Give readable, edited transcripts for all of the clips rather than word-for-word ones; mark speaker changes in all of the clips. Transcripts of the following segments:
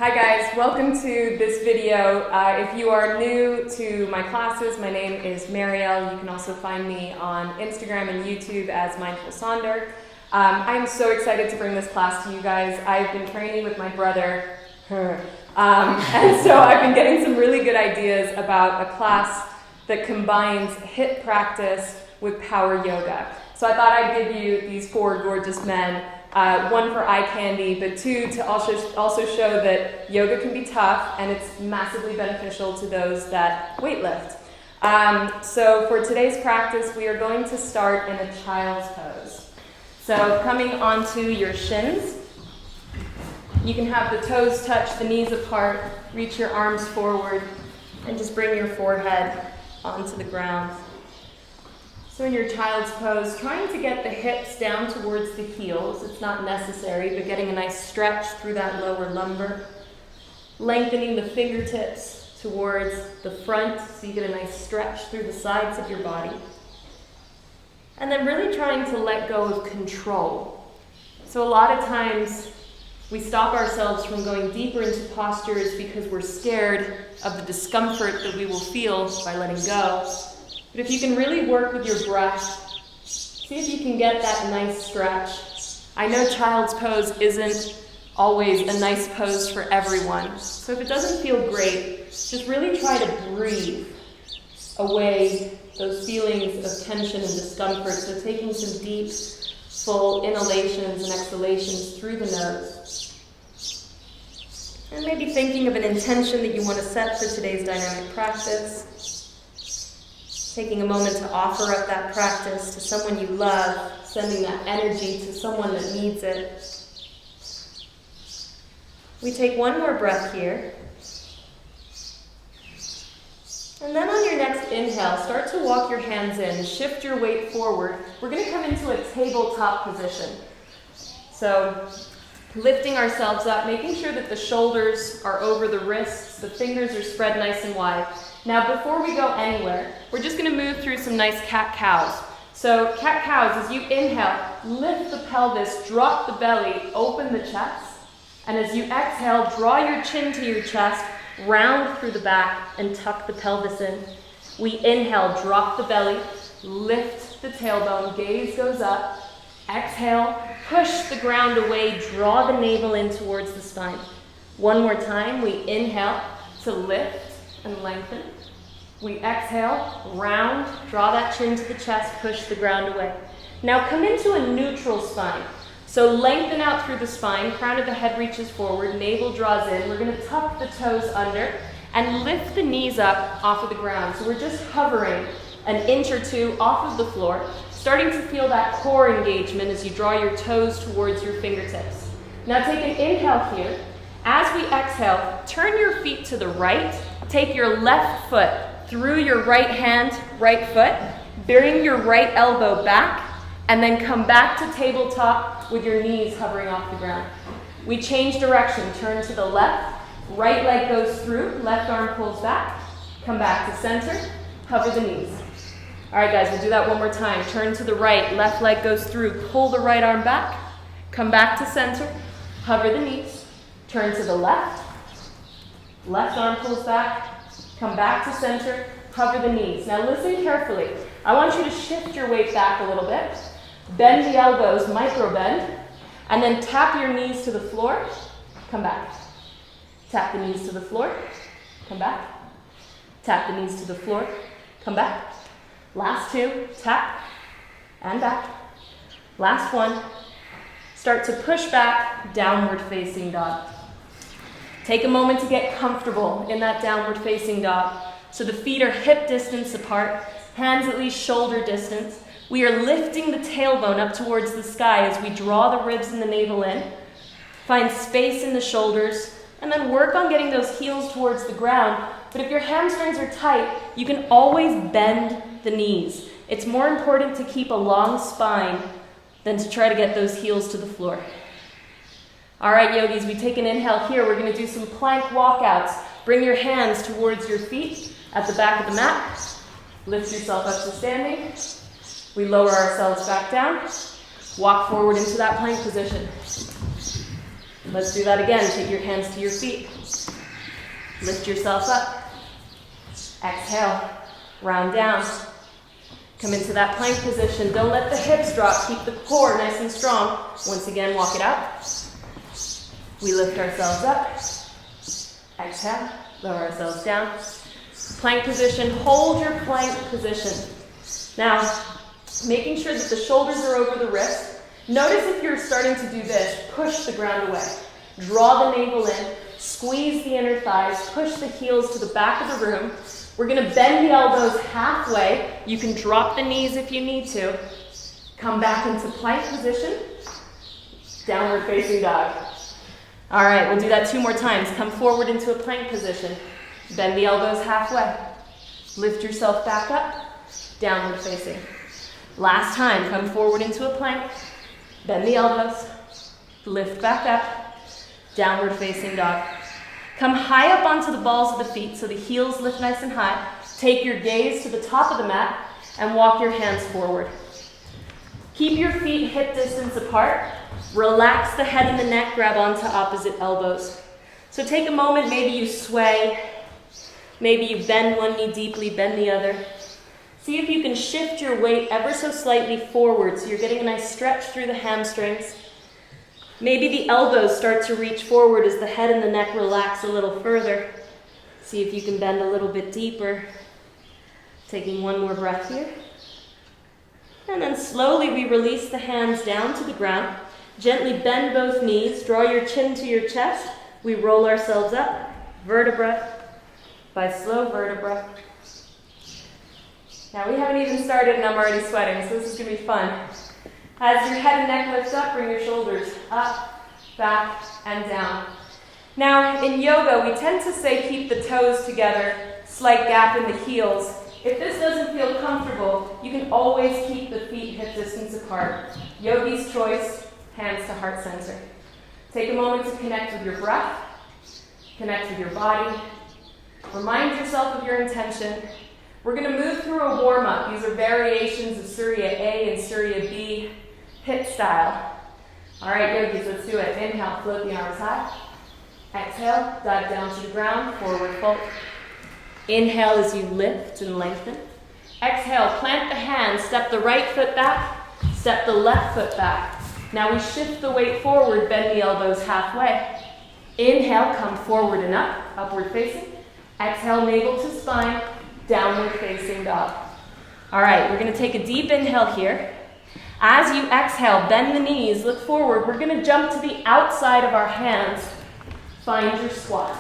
Speaker 1: Hi guys, welcome to this video. If you are new to my classes, my name is Marielle. You can also find me on Instagram and YouTube as Mindful Sonder. I am so excited to bring this class to you guys. I've been training with my brother, and so I've been getting some really good ideas about a class that combines Hiit practice with power yoga. So I thought I'd give you these four gorgeous men. One for eye candy, but two to also show that yoga can be tough and it's massively beneficial to those that weightlift. So for today's practice, we are going to start in a child's pose. So coming onto your shins, you can have the toes touch the knees apart, reach your arms forward, and just bring your forehead onto the ground. So in your child's pose, trying to get the hips down towards the heels. It's not necessary, but getting a nice stretch through that lower lumbar. Lengthening the fingertips towards the front so you get a nice stretch through the sides of your body. And then really trying to let go of control. So a lot of times we stop ourselves from going deeper into postures because we're scared of the discomfort that we will feel by letting go. But if you can really work with your breath, see if you can get that nice stretch. I know child's pose isn't always a nice pose for everyone. So if it doesn't feel great, just really try to breathe away those feelings of tension and discomfort. So taking some deep, full inhalations and exhalations through the nose. And maybe thinking of an intention that you want to set for today's dynamic practice. Taking a moment to offer up that practice to someone you love, sending that energy to someone that needs it. We take one more breath here. And then on your next inhale, start to walk your hands in, shift your weight forward. We're going to come into a tabletop position. So lifting ourselves up, making sure that the shoulders are over the wrists, the fingers are spread nice and wide. Now, before we go anywhere, we're just going to move through some nice cat-cows. So cat-cows, as you inhale, lift the pelvis, drop the belly, open the chest. And as you exhale, draw your chin to your chest, round through the back, and tuck the pelvis in. We inhale, drop the belly, lift the tailbone, gaze goes up. Exhale, push the ground away, draw the navel in towards the spine. One more time, we inhale to lift and lengthen. We exhale, round, draw that chin to the chest, push the ground away. Now come into a neutral spine. So lengthen out through the spine, crown of the head reaches forward, navel draws in. We're going to tuck the toes under and lift the knees up off of the ground. So we're just hovering an inch or two off of the floor, starting to feel that core engagement as you draw your toes towards your fingertips. Now take an inhale here. As we exhale, turn your feet to the right. Take your left foot through your right hand, right foot. Bring your right elbow back, and then come back to tabletop with your knees hovering off the ground. We change direction. Turn to the left. Right leg goes through. Left arm pulls back. Come back to center. Hover the knees. All right, guys, we'll do that one more time. Turn to the right. Left leg goes through. Pull the right arm back. Come back to center. Hover the knees. Turn to the left. Left arm pulls back. Come back to center. Hover the knees. Now listen carefully. I want you to shift your weight back a little bit. Bend the elbows, micro bend. And then tap your knees to the floor. Come back. Tap the knees to the floor. Come back. Tap the knees to the floor. Come back. Last two. Tap. And back. Last one. Start to push back, downward facing dog. Take a moment to get comfortable in that downward facing dog. So the feet are hip distance apart, hands at least shoulder distance. We are lifting the tailbone up towards the sky as we draw the ribs and the navel in. Find space in the shoulders, and then work on getting those heels towards the ground. But if your hamstrings are tight, you can always bend the knees. It's more important to keep a long spine than to try to get those heels to the floor. All right, yogis, we take an inhale here. We're going to do some plank walkouts. Bring your hands towards your feet at the back of the mat. Lift yourself up to standing. We lower ourselves back down. Walk forward into that plank position. Let's do that again. Take your hands to your feet. Lift yourself up. Exhale, round down. Come into that plank position. Don't let the hips drop. Keep the core nice and strong. Once again, walk it out. We lift ourselves up. Exhale, lower ourselves down. Plank position, hold your plank position. Now, making sure that the shoulders are over the wrist. Notice if you're starting to do this, push the ground away. Draw the navel in, squeeze the inner thighs, push the heels to the back of the room. We're going to bend the elbows halfway. You can drop the knees if you need to. Come back into plank position. Downward facing dog. All right, we'll do that 2 more times. Come forward into a plank position. Bend the elbows halfway. Lift yourself back up. Downward facing. Last time, come forward into a plank. Bend the elbows. Lift back up. Downward facing dog. Come high up onto the balls of the feet so the heels lift nice and high. Take your gaze to the top of the mat and walk your hands forward. Keep your feet hip distance apart. Relax the head and the neck, grab onto opposite elbows. So take a moment, maybe you sway. Maybe you bend one knee deeply, bend the other. See if you can shift your weight ever so slightly forward so you're getting a nice stretch through the hamstrings. Maybe the elbows start to reach forward as the head and the neck relax a little further. See if you can bend a little bit deeper. Taking one more breath here. And then slowly we release the hands down to the ground. Gently bend both knees. Draw your chin to your chest. We roll ourselves up, vertebra by slow vertebra. Now we haven't even started and I'm already sweating, so this is going to be fun. As your head and neck lifts up, bring your shoulders up, back, and down. Now in yoga, we tend to say keep the toes together, slight gap in the heels. If this doesn't feel comfortable, you can always keep the feet hip distance apart. Yogi's choice, hands to heart center. Take a moment to connect with your breath, connect with your body. Remind yourself of your intention. We're going to move through a warm-up. These are variations of Surya A and Surya B, hip style. All right, yogis, let's do it. Inhale, float the arms high. Exhale, dive down to the ground, forward fold. Inhale as you lift and lengthen. Exhale, plant the hands, step the right foot back, step the left foot back. Now we shift the weight forward, bend the elbows halfway. Inhale, come forward and up, upward facing. Exhale, navel to spine, downward facing dog. All right, we're going to take a deep inhale here. As you exhale, bend the knees, look forward. We're going to jump to the outside of our hands. Find your squat.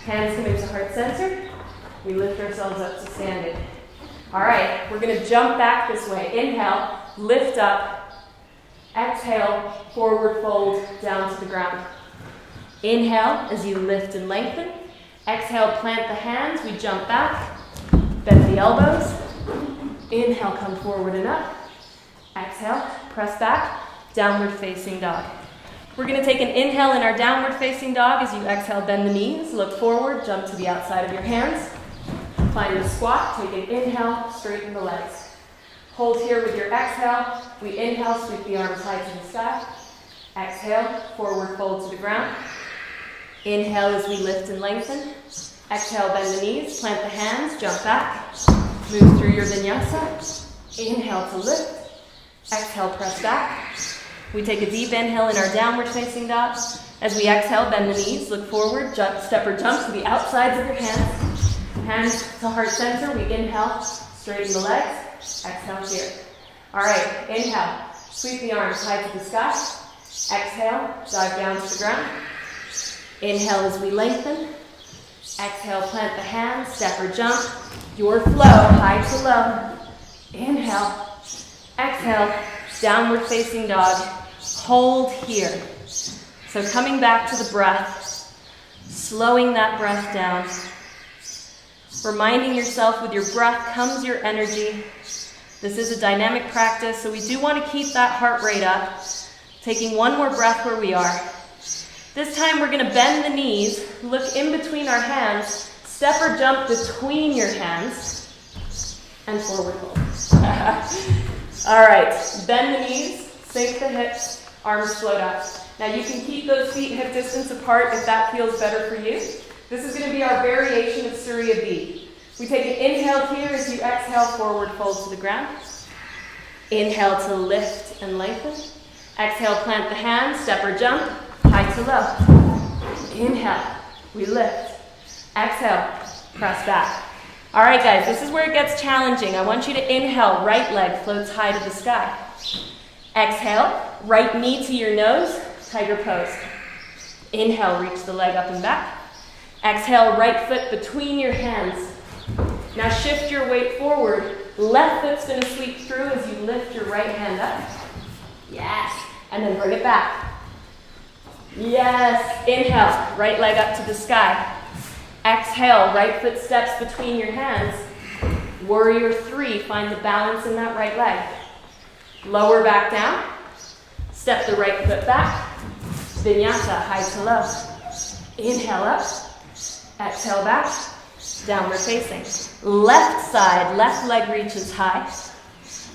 Speaker 1: Hands come into heart center. We lift ourselves up to standing. All right, we're going to jump back this way. Inhale, lift up. Exhale, forward fold, down to the ground. Inhale as you lift and lengthen. Exhale, plant the hands. We jump back. Bend the elbows. Inhale, come forward and up. Exhale, press back, downward facing dog. We're going to take an inhale in our downward facing dog. As you exhale, bend the knees, look forward, jump to the outside of your hands. Find the squat, take an inhale, straighten the legs. Hold here with your exhale. We inhale, sweep the arms high to the sky. Exhale, forward fold to the ground. Inhale as we lift and lengthen. Exhale, bend the knees, plant the hands, jump back. Move through your vinyasa. Inhale to lift. Exhale, press back. We take a deep inhale in our downward facing dog. As we exhale, bend the knees, look forward, jump, step or jump to the outsides of your hands. Hands to heart center. We inhale, straighten the legs. Exhale here. All right, inhale. Sweep the arms high to the sky. Exhale, dive down to the ground. Inhale as we lengthen. Exhale, plant the hands, step or jump. Your flow, high to low. Inhale. Exhale, downward facing dog. Hold here. So coming back to the breath, slowing that breath down. Reminding yourself with your breath comes your energy. This is a dynamic practice, so we do want to keep that heart rate up. Taking one more breath where we are. This time we're going to bend the knees, look in between our hands, step or jump between your hands, and forward fold. All right, bend the knees, sink the hips, Arms float up. Now you can keep those feet hip distance apart if that feels better for you. This is going to be our variation of Surya B. We take an inhale here as you exhale, forward fold to the ground. Inhale to lift and lengthen. Exhale, plant the hands, step or jump, high to low. Inhale, we lift. Exhale, press back. All right, guys, this is where it gets challenging. I want you to inhale, right leg floats high to the sky. Exhale, right knee to your nose, tiger pose. Inhale, reach the leg up and back. Exhale, right foot between your hands. Now shift your weight forward. Left foot's going to sweep through as you lift your right hand up. Yes. And then bring it back. Yes. Inhale, right leg up to the sky. Exhale, right foot steps between your hands. Warrior 3, find the balance in that right leg. Lower back down. Step the right foot back. Vinyasa, high to low. Inhale up. Exhale back. Downward facing. Left side, left leg reaches high.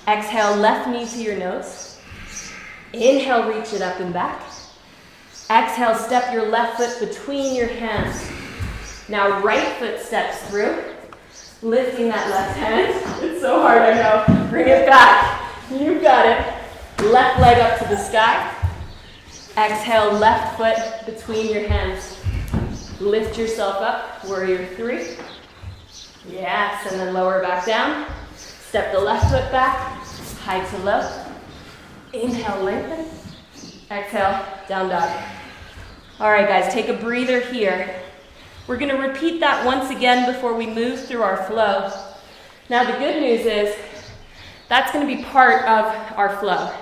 Speaker 1: Exhale, left knee to your nose. Inhale, reach it up and back. Exhale, step your left foot between your hands. Now right foot steps through. Lifting that left hand. It's so hard, I know. Bring it back. You've got it. Left leg up to the sky. Exhale, left foot between your hands. Lift yourself up, warrior 3. Yes, and then lower back down. Step the left foot back, high to low. Inhale, lengthen. Exhale, down dog. All right, guys, take a breather here. We're going to repeat that once again before we move through our flow. Now, the good news is that's going to be part of our flow.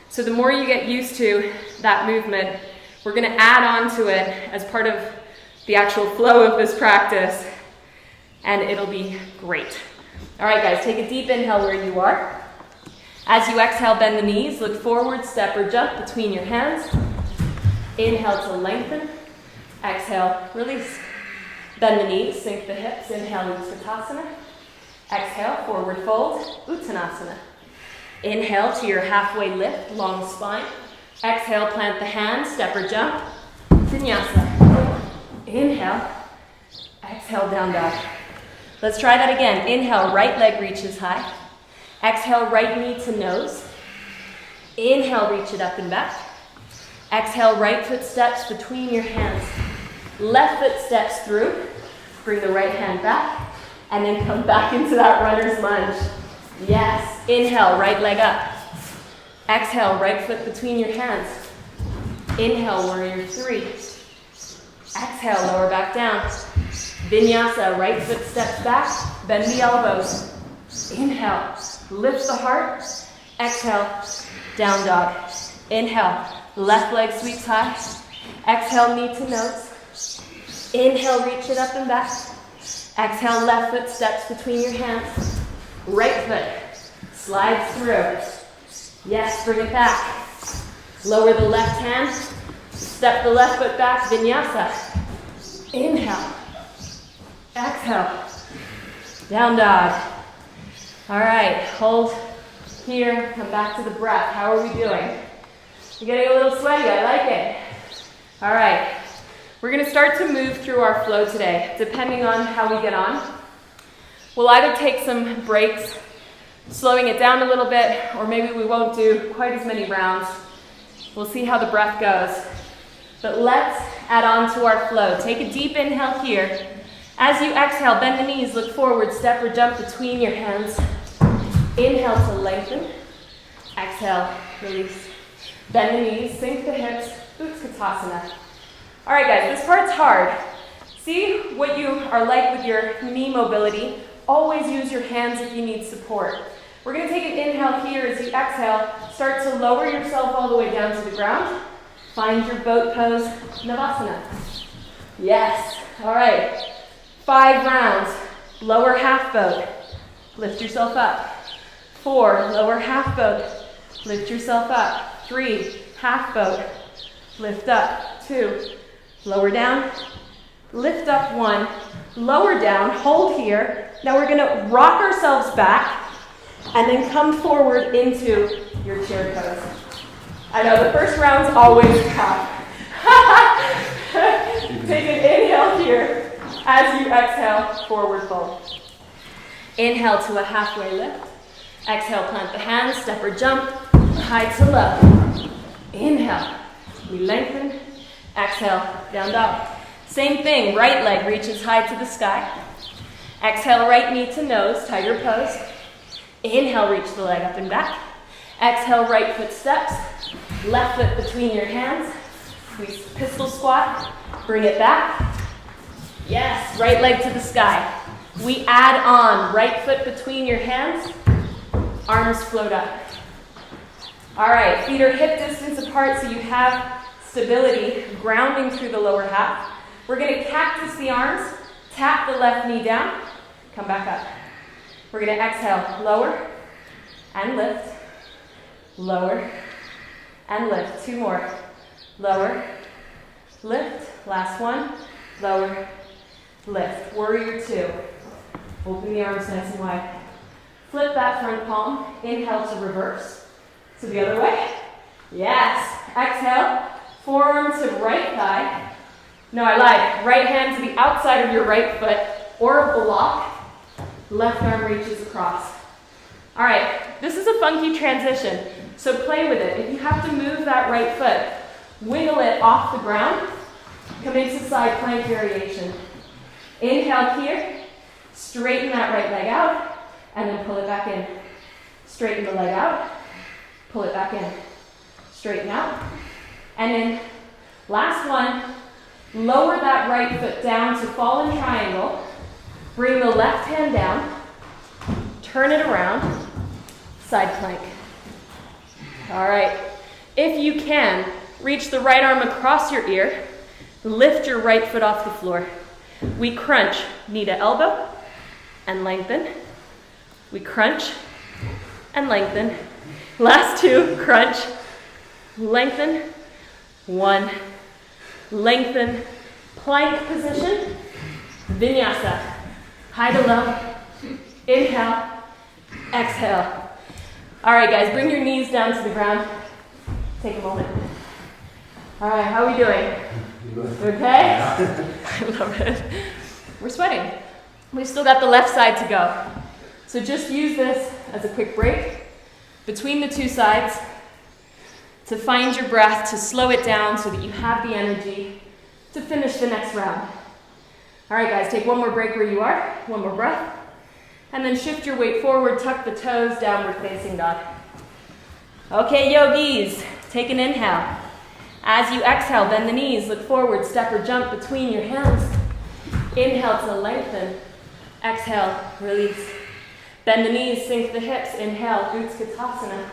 Speaker 1: So the more you get used to that movement, we're going to add on to it as part of the actual flow of this practice, and it'll be great. All right, guys, take a deep inhale where you are. As you exhale, bend the knees, look forward, step or jump between your hands. Inhale to lengthen. Exhale, release. Bend the knees, sink the hips. Inhale, Utkatasana. Exhale, forward fold, Uttanasana. Inhale to your halfway lift, long spine. Exhale, plant the hands, step or jump. Vinyasa. Inhale. Exhale, down dog. Let's try that again. Inhale, right leg reaches high. Exhale, right knee to nose. Inhale, reach it up and back. Exhale, right foot steps between your hands. Left foot steps through. Bring the right hand back. And then come back into that runner's lunge. Yes. Inhale, right leg up. Exhale, right foot between your hands. Inhale, warrior 3. Exhale, lower back down. Vinyasa, right foot steps back. Bend the elbows. Inhale, lift the heart. Exhale, down dog. Inhale, left leg sweeps high. Exhale, knee to nose. Inhale, reach it up and back. Exhale, left foot steps between your hands. Right foot slides through. Yes, bring it back. Lower the left hand. Step the left foot back, vinyasa. Inhale. Exhale. Down dog. All right, hold here. Come back to the breath. How are we doing? You're getting a little sweaty. I like it. All right. We're going to start to move through our flow today, depending on how we get on. We'll either take some breaks, slowing it down a little bit, or maybe we won't do quite as many rounds. We'll see how the breath goes. But let's add on to our flow. Take a deep inhale here. As you exhale, bend the knees, look forward, step or jump between your hands. Inhale to lengthen. Exhale, release. Bend the knees, sink the hips, Utkatasana. All right, guys, this part's hard. See what you are like with your knee mobility. Always use your hands if you need support. We're going to take an inhale here as you exhale. Start to lower yourself all the way down to the ground. Find your boat pose, Navasana. Yes. All right. 5 rounds. Lower half boat. Lift yourself up. 4, lower half boat. Lift yourself up. 3, half boat. Lift up. 2, lower down. Lift up. 1, lower down. Hold here. Now we're going to rock ourselves back and then come forward into your chair pose. I know, the first round's always tough. Take an inhale here. As you exhale, forward fold. Inhale to a halfway lift. Exhale, plant the hands, step or jump, high to low. Inhale, we lengthen. Exhale, down dog. Same thing, right leg reaches high to the sky. Exhale, right knee to nose, tiger pose. Inhale, reach the leg up and back. Exhale, right foot steps. Left foot between your hands. We pistol squat, bring it back. Yes, right leg to the sky. We add on, right foot between your hands, arms float up. All right, feet are hip distance apart so you have stability, grounding through the lower half. We're gonna cactus the arms, tap the left knee down, come back up. We're gonna exhale, lower and lift, lower and lift. Two more, lower, lift, last one, lower, lift. Warrior two. Open the arms nice and wide. Flip that front palm. Inhale to reverse. To the other way. Yes. Exhale. Forearm to right thigh. No, I lied. Right hand to the outside of your right foot or a block. Left arm reaches across. All right. This is a funky transition, so play with it. If you have to move that right foot, wiggle it off the ground. Come into side plank variation. Inhale here. Straighten that right leg out, and then pull it back in. Straighten the leg out, pull it back in. Straighten out. And then last one, lower that right foot down to fall in triangle. Bring the left hand down, turn it around, side plank. All right. If you can, reach the right arm across your ear, lift your right foot off the floor. We crunch knee to elbow, and lengthen. We crunch and lengthen. Last two, crunch, lengthen. One, lengthen. Plank position. Vinyasa. High to low. Inhale. Exhale. All right, guys, bring your knees down to the ground. Take a moment. All right, how are we doing? Okay? I love it. We're sweating. We've still got the left side to go. So just use this as a quick break between the two sides to find your breath, to slow it down so that you have the energy to finish the next round. All right, guys, take one more break where you are, one more breath, and then shift your weight forward, tuck the toes, downward facing dog. Okay, yogis, take an inhale. As you exhale, bend the knees, look forward, step or jump between your hands. Inhale to lengthen. Exhale, release. Bend the knees, sink the hips. Inhale, Utkatasana.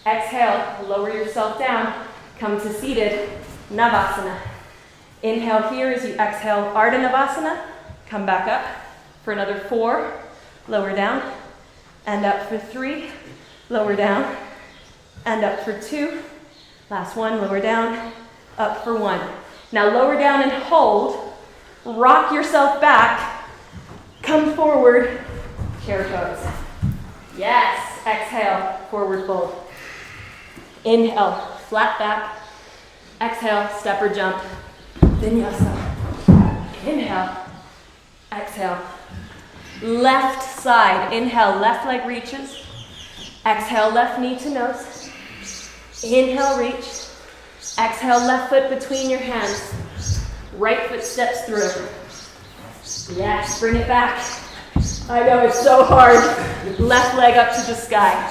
Speaker 1: Exhale, lower yourself down. Come to seated Navasana. Inhale here as you exhale, Ardha Navasana. Come back up for another 4. Lower down. And up for 3. Lower down. And up for 2. Last one, lower down. Up for 1. Now lower down and hold. Rock yourself back. Come forward, chair pose. Yes, exhale, forward fold. Inhale, flat back. Exhale, step or jump. Vinyasa. Inhale, exhale. Left side, inhale, left leg reaches. Exhale, left knee to nose. Inhale, reach. Exhale, left foot between your hands. Right foot steps through. Yes, bring it back. I know it's so hard. Left leg up to the sky.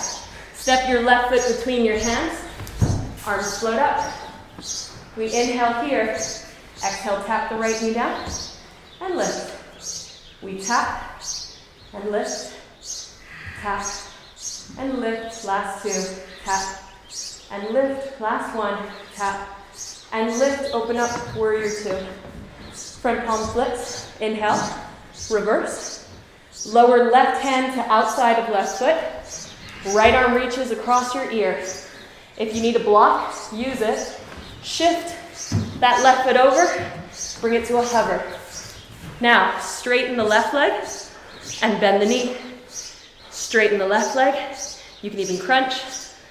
Speaker 1: Step your left foot between your hands. Arms float up. We inhale here. Exhale, tap the right knee down. And lift. We tap and lift. Tap and lift. Last 2. Tap and lift. Last 1. Tap and lift. Open up, warrior 2. Front palm flips. Inhale. Reverse. Lower left hand to outside of left foot. Right arm reaches across your ear. If you need a block, use it. Shift that left foot over. Bring it to a hover. Now, straighten the left leg and bend the knee. Straighten the left leg. You can even crunch.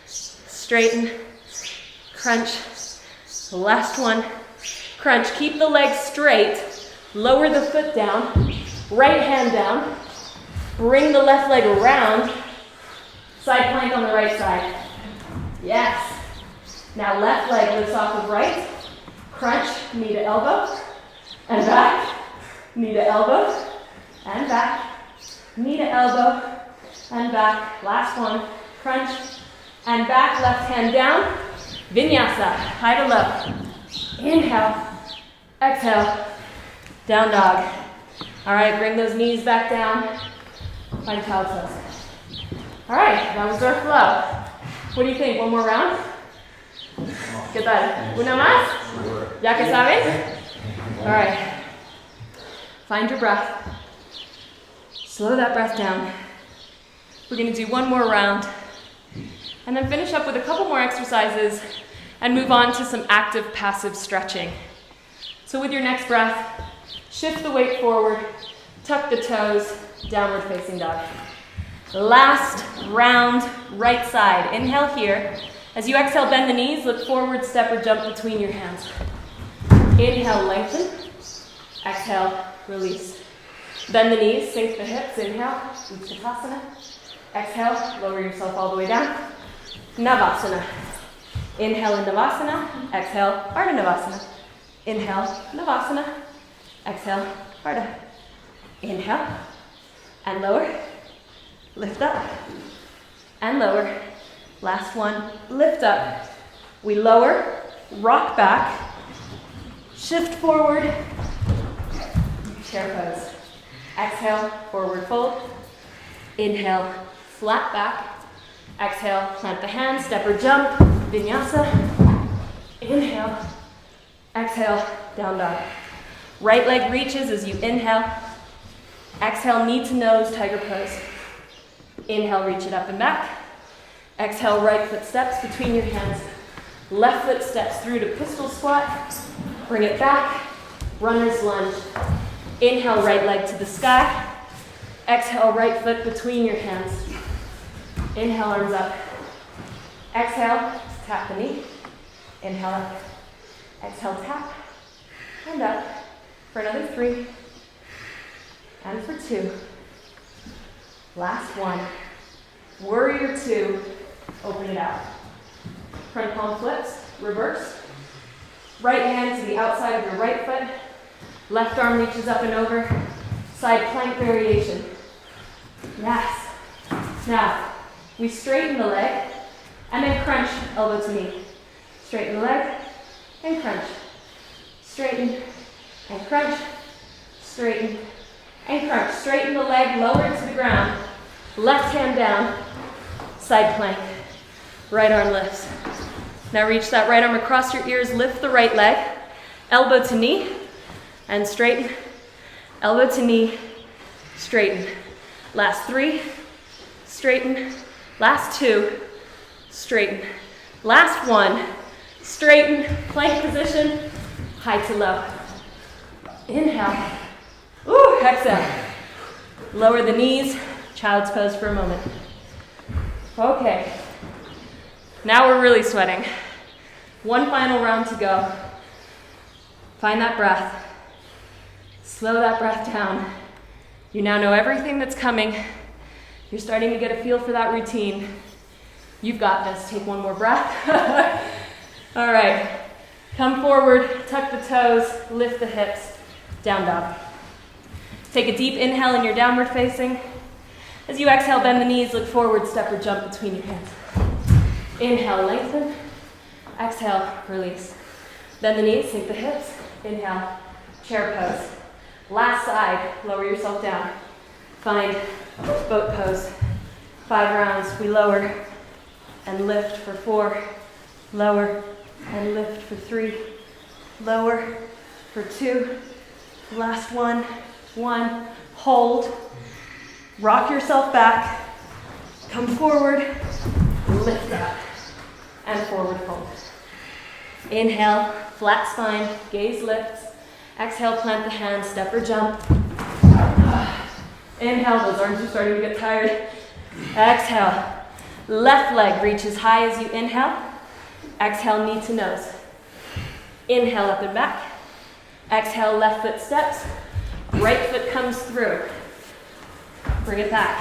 Speaker 1: Straighten crunch. Last one, crunch. Keep the legs straight. Lower the foot down. Right hand down. Bring the left leg around. Side plank on the right side. Yes. Now left leg lifts off of right. Crunch, knee to elbow. And back. Knee to elbow. And back. Knee to elbow. And back. Last one. Crunch. And back. Left hand down. Vinyasa. High to low. Inhale. Exhale. Down dog. All right, bring those knees back down. Find cow pose. All right, that was our flow. What do you think? One more round? ¿Qué tal? ¿Una más? ¿Ya que saben? All right. Find your breath. Slow that breath down. We're going to do one more round. And then finish up with a couple more exercises and move on to some active passive stretching. So with your next breath, shift the weight forward, tuck the toes, downward facing dog. Last round, right side. Inhale here. As you exhale, bend the knees, look forward, step or jump between your hands. Inhale, lengthen. Exhale, release. Bend the knees, sink the hips. Inhale, Utkatasana. Exhale, lower yourself all the way down. Navasana. Inhale in Navasana. Exhale, Ardha Navasana. Inhale, Navasana. Exhale, Ardha. Inhale, and lower. Lift up, and lower. Last one, lift up. We lower, rock back, shift forward, chair pose. Exhale, forward fold. Inhale, flat back. Exhale, plant the hands, step or jump, vinyasa. Inhale, exhale, down dog. Right leg reaches as you inhale. Exhale, knee to nose, tiger pose. Inhale, reach it up and back. Exhale, right foot steps between your hands. Left foot steps through to pistol squat. Bring it back, runner's lunge. Inhale, right leg to the sky. Exhale, right foot between your hands. Inhale, arms up. Exhale, tap the knee. Inhale up. Exhale, tap. And up. For another 3. And for 2. Last one. Warrior 2. Open it out. Front palm flips. Reverse. Right hand to the outside of your right foot. Left arm reaches up and over. Side plank variation. Yes. Now, we straighten the leg and then crunch elbow to knee. Straighten the leg and crunch. Straighten and crunch. Straighten and crunch. Straighten the leg, lower it to the ground. Left hand down. Side plank. Right arm lifts. Now reach that right arm across your ears. Lift the right leg. Elbow to knee. And straighten. Elbow to knee. Straighten. Last 3. Straighten. Last 2. Straighten. Last 1. Straighten. Plank position. High to low. Inhale. Ooh, exhale. Lower the knees. Child's pose for a moment. Okay. Now we're really sweating. One final round to go. Find that breath. Slow that breath down. You now know everything that's coming. You're starting to get a feel for that routine. You've got this. Take one more breath. All right. Come forward, tuck the toes, lift the hips, down dog. Take a deep inhale in your downward facing. As you exhale, bend the knees, look forward, step or jump between your hands. Inhale, lengthen. Exhale, release. Bend the knees, sink the hips. Inhale, chair pose. Last side, lower yourself down. Find boat pose. 5 rounds, we lower and lift for 4. Lower and lift for 3. Lower for 2. Last one. 1. Hold. Rock yourself back. Come forward. Lift up. And forward fold. Inhale, flat spine, gaze lifts. Exhale, plant the hands, step or jump. Inhale, those arms are starting to get tired. Exhale. Left leg reaches high as you inhale. Exhale, knee to nose. Inhale, up and back. Exhale, left foot steps. Right foot comes through. Bring it back.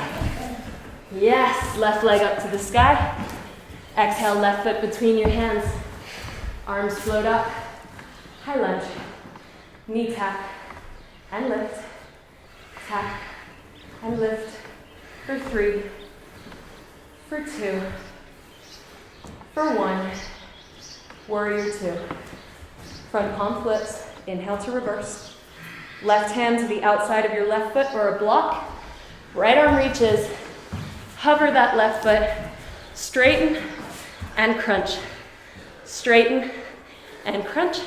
Speaker 1: Yes, left leg up to the sky. Exhale, left foot between your hands. Arms float up. High lunge. Knee tap and lift. Tap and lift. For 3. For 2. For 1. Warrior 2. Front palm flips. Inhale to reverse. Left hand to the outside of your left foot or a block. Right arm reaches. Hover that left foot. Straighten and crunch. Straighten and crunch.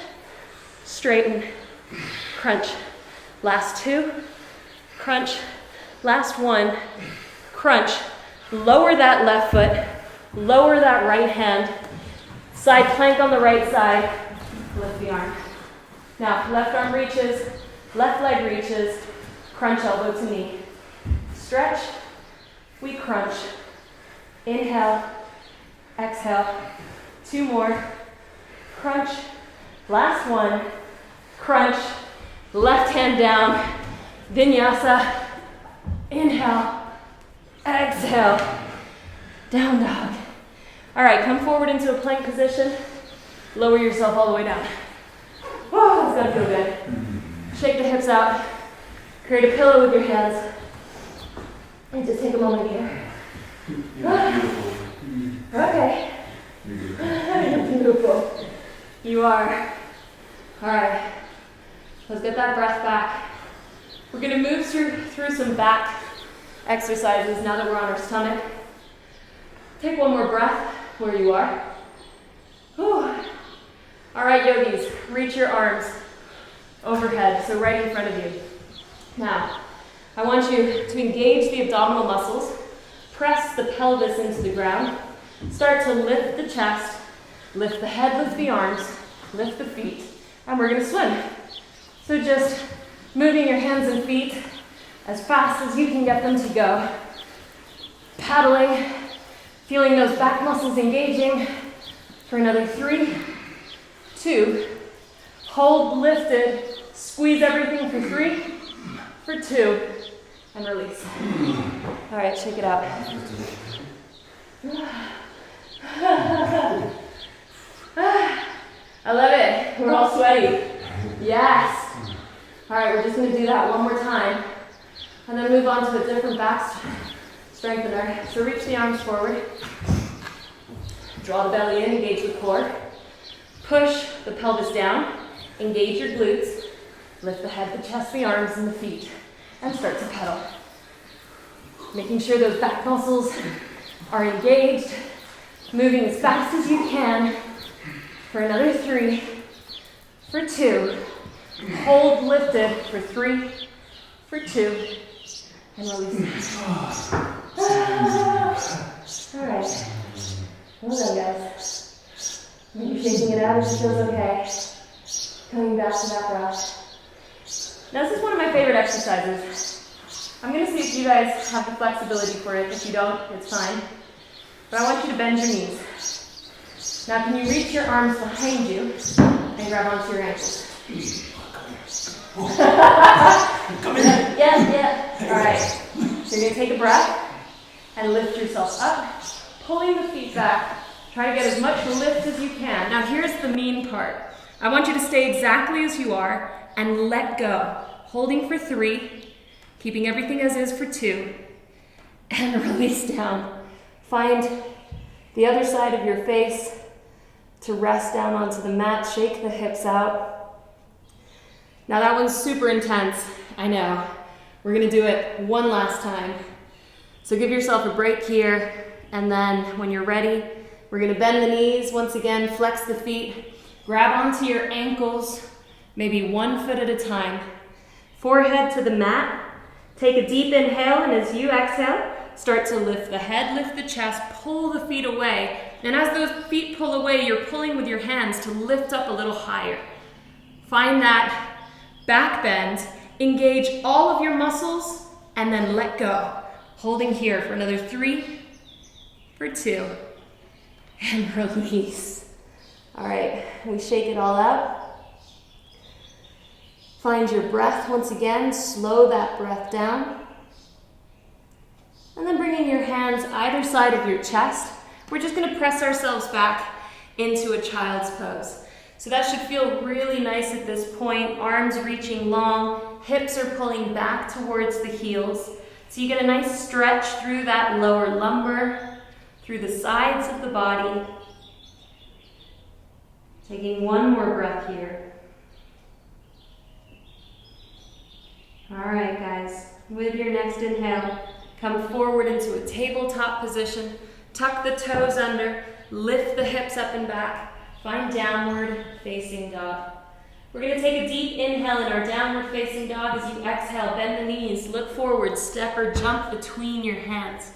Speaker 1: Straighten, crunch. Last 2. Crunch. Last 1. Crunch. Lower that left foot. Lower that right hand. Side plank on the right side. Lift the arm. Now, left arm reaches, left leg reaches, crunch elbow to knee. Stretch, we crunch. Inhale, exhale. 2 more. Crunch. Last 1. Crunch. Left hand down. Vinyasa. Inhale, exhale. Down dog. All right, come forward into a plank position. Lower yourself all the way down. Oh, that's gotta feel good. Shake the hips out. Create a pillow with your hands. And just take a moment here. Okay. You're beautiful. You are. All right. Let's get that breath back. We're gonna move through some back exercises now that we're on our stomach. Take one more breath where you are. Whew. All right, yogis, reach your arms overhead, so right in front of you. Now, I want you to engage the abdominal muscles, press the pelvis into the ground, start to lift the chest, lift the head, lift the arms, lift the feet, and we're gonna swim. So just moving your hands and feet as fast as you can get them to go. Paddling, feeling those back muscles engaging for another 3, 2, hold lifted, squeeze everything for 3, for 2, and release. All right, shake it out. I love it. We're all sweaty. Yes. All right, we're just going to do that one more time, and then move on to a different back strengthener. So reach the arms forward. Draw the belly in, engage the core. Push the pelvis down, engage your glutes. Lift the head, the chest, the arms, and the feet, and start to pedal. Making sure those back muscles are engaged. Moving as fast as you can for another 3, for 2. Hold lifted for 3, for 2, and release. All right. Well done, guys. You're shaking it out. It feels okay. Coming back to that breath. Now, this is one of my favorite exercises. I'm going to see if you guys have the flexibility for it. If you don't, it's fine. But I want you to bend your knees. Now, can you reach your arms behind you and grab onto your ankles? Come in. Yeah. All right. So you're going to take a breath and lift yourself up, pulling the feet back. Try to get as much lift as you can. Now, here's the mean part. I want you to stay exactly as you are and let go. Holding for 3, keeping everything as is for 2, and release down. Find the other side of your face to rest down onto the mat. Shake the hips out. Now that one's super intense, I know. We're gonna do it one last time. So give yourself a break here, and then when you're ready, we're gonna bend the knees once again, flex the feet, grab onto your ankles, maybe 1 foot at a time. Forehead to the mat. Take a deep inhale, and as you exhale, start to lift the head, lift the chest, pull the feet away. And as those feet pull away, you're pulling with your hands to lift up a little higher. Find that back bend, engage all of your muscles, and then let go. Holding here for another 3, for 2, and release. All right, we shake it all out. Find your breath once again, slow that breath down. And then bringing your hands either side of your chest, we're just gonna press ourselves back into a child's pose. So that should feel really nice at this point, arms reaching long, hips are pulling back towards the heels. So you get a nice stretch through that lower lumbar, through the sides of the body. Taking one more breath here. All right, guys, with your next inhale, come forward into a tabletop position, tuck the toes under, lift the hips up and back, find downward facing dog. We're gonna take a deep inhale in our downward facing dog. As you exhale, bend the knees, look forward, step or jump between your hands.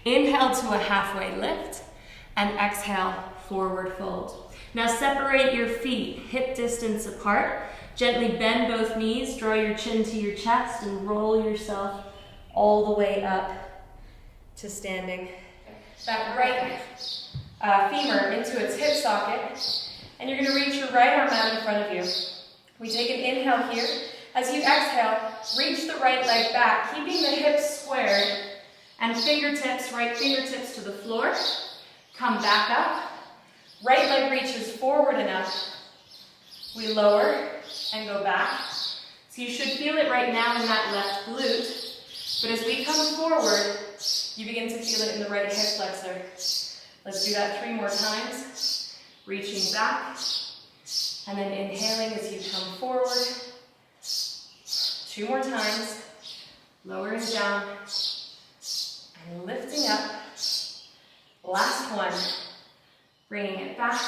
Speaker 1: Inhale to a halfway lift, and exhale, forward fold. Now separate your feet, hip distance apart. Gently bend both knees, draw your chin to your chest, and roll yourself all the way up to standing. That right femur into its hip socket, and you're going to reach your right arm out in front of you. We take an inhale here. As you exhale, reach the right leg back, keeping the hips squared, and fingertips, right fingertips to the floor. Come back up. Right leg reaches forward enough. We lower and go back. So you should feel it right now in that left glute. But as we come forward, you begin to feel it in the right hip flexor. Let's do that 3 more times. Reaching back, and then inhaling as you come forward. 2 more times. Lowering down, and lifting up. Last one. Bringing it back.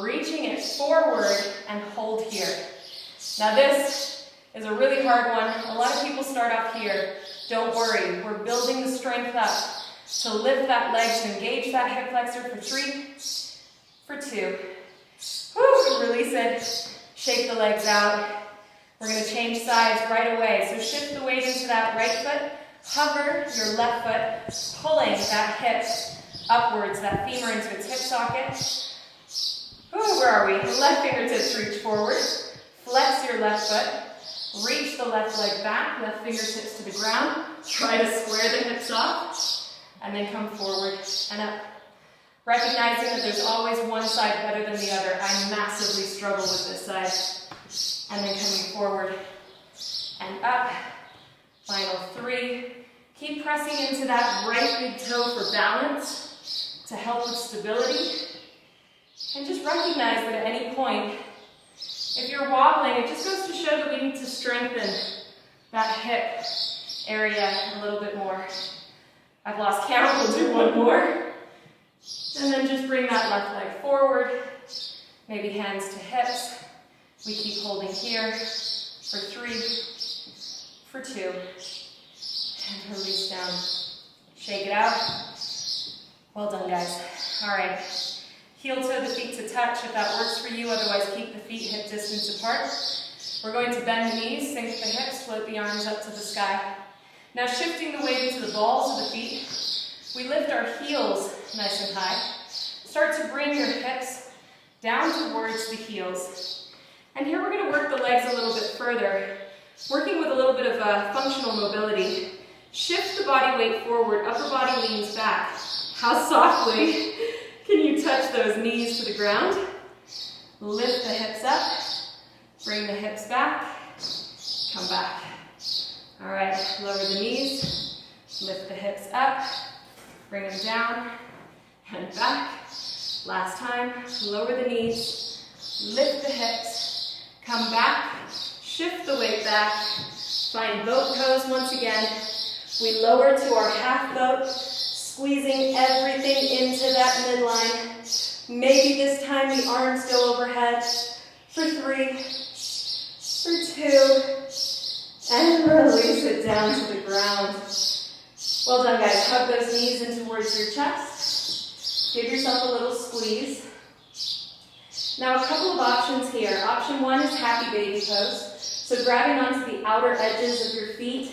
Speaker 1: Reaching it forward, and hold here. Now this is a really hard one. A lot of people start off here. Don't worry, we're building the strength up. So lift that leg to engage that hip flexor for 3, for 2. Woo, release it. Shake the legs out. We're going to change sides right away. So shift the weight into that right foot. Hover your left foot, pulling that hip upwards, that femur into its hip socket. Ooh, where are we? Left fingertips reach forward. Flex your left foot. Reach the left leg back, left fingertips to the ground. Try to square the hips off. And then come forward and up. Recognizing that there's always one side better than the other. I massively struggle with this side. And then coming forward and up. Final 3. Keep pressing into that right big toe for balance to help with stability. And just recognize that at any point, if you're wobbling, it just goes to show that we need to strengthen that hip area a little bit more. I've lost count, we'll do 1 more. And then just bring that left leg forward, maybe hands to hips. We keep holding here for 3, for 2, and release down. Shake it out. Well done, guys. All right. Heel toe the feet to touch if that works for you, otherwise keep the feet hip distance apart. We're going to bend the knees, sink the hips, float the arms up to the sky. Now shifting the weight into the balls of the feet, we lift our heels nice and high. Start to bring your hips down towards the heels. And here we're going to work the legs a little bit further, working with a little bit of functional mobility. Shift the body weight forward, upper body leans back. How softly can you touch those knees to the ground? Lift the hips up, bring the hips back, come back. All right, lower the knees, lift the hips up, bring them down, and back. Last time, lower the knees, lift the hips, come back, shift the weight back, find boat pose once again. We lower to our half boat, squeezing everything into that midline. Maybe this time the arms go overhead for 3, for 2, and release it down to the ground. Well done, guys. Hug those knees in towards your chest. Give yourself a little squeeze. Now a couple of options here. Option 1 is happy baby pose. So grabbing onto the outer edges of your feet,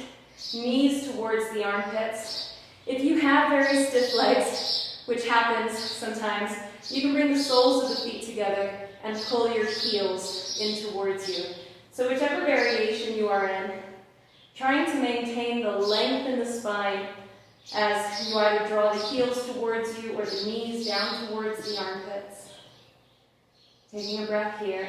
Speaker 1: knees towards the armpits. If you have very stiff legs, which happens sometimes, You can bring the soles of the feet together and pull your heels in towards you. So whichever variation you are in, trying to maintain the length in the spine as you either draw the heels towards you or the knees down towards the armpits. Taking a breath here.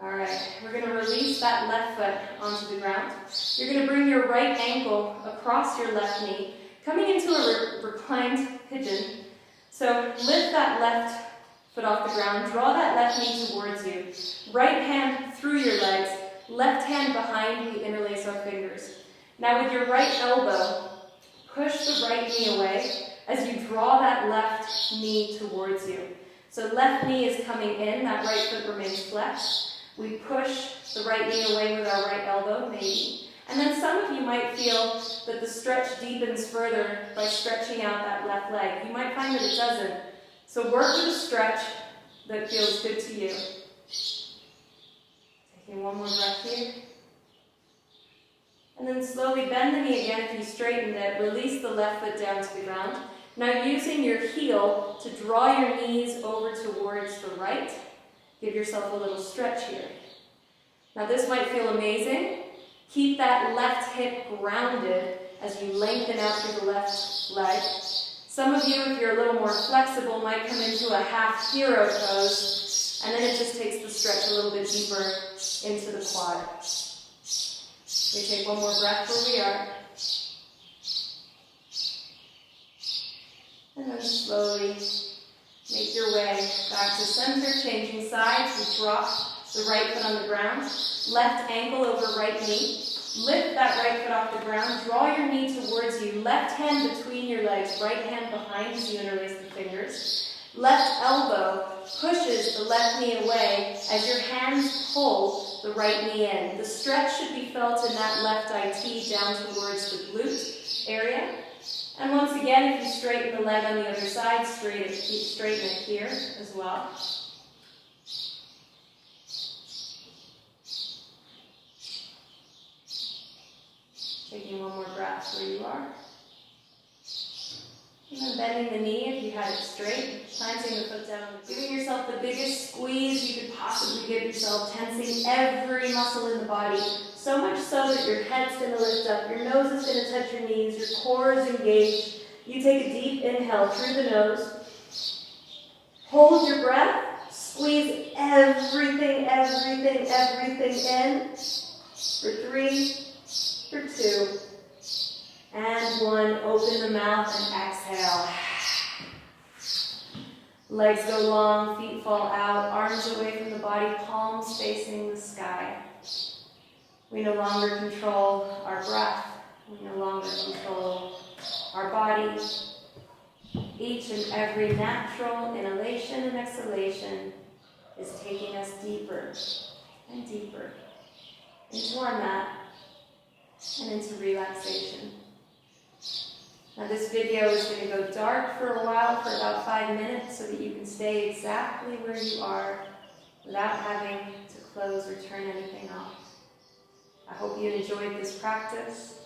Speaker 1: All right, we're going to release that left foot onto the ground. You're going to bring your right ankle across your left knee, coming into a reclined pigeon. So lift that left foot off the ground, draw that left knee towards you. Right hand through your legs, left hand behind, we interlace our fingers. Now with your right elbow, push the right knee away as you draw that left knee towards you. So left knee is coming in, that right foot remains flexed. We push the right knee away with our right elbow, maybe. And then some of you might feel that the stretch deepens further by stretching out that left leg. You might find that it doesn't. So work with a stretch that feels good to you. Taking one more breath here. And then slowly bend the knee again if you straightened it. Release the left foot down to the ground. Now using your heel to draw your knees over towards the right. Give yourself a little stretch here. Now this might feel amazing. Keep that left hip grounded as you lengthen out through the left leg. Some of you, if you're a little more flexible, might come into a half hero pose, and then it just takes the stretch a little bit deeper into the quad. We take one more breath where we are. And then slowly make your way back to center, changing sides. You drop the right foot on the ground. Left ankle over right knee. Lift that right foot off the ground. Draw your knee towards you. Left hand between your legs. Right hand behind as you interlace the fingers. Left elbow pushes the left knee away as your hands pull the right knee in. The stretch should be felt in that left IT down towards the glute area. And once again, if you straighten the leg on the other side, straighten it here as well. Taking one more breath where you are. And then bending the knee if you had it straight, planting the foot down, giving yourself the biggest squeeze you could possibly give yourself, tensing every muscle in the body, so much so that your head's going to lift up, your nose is going to touch your knees, your core is engaged. You take a deep inhale through the nose, hold your breath, squeeze everything in for 3, for 2, and 1. Open the mouth and exhale. Legs go long, feet fall out, arms away from the body, palms facing the sky. We no longer control our breath. We no longer control our body. Each and every natural inhalation and exhalation is taking us deeper and deeper into our mat and into relaxation. Now this video is going to go dark for a while, for about 5 minutes, so that you can stay exactly where you are without having to close or turn anything off. I hope you enjoyed this practice.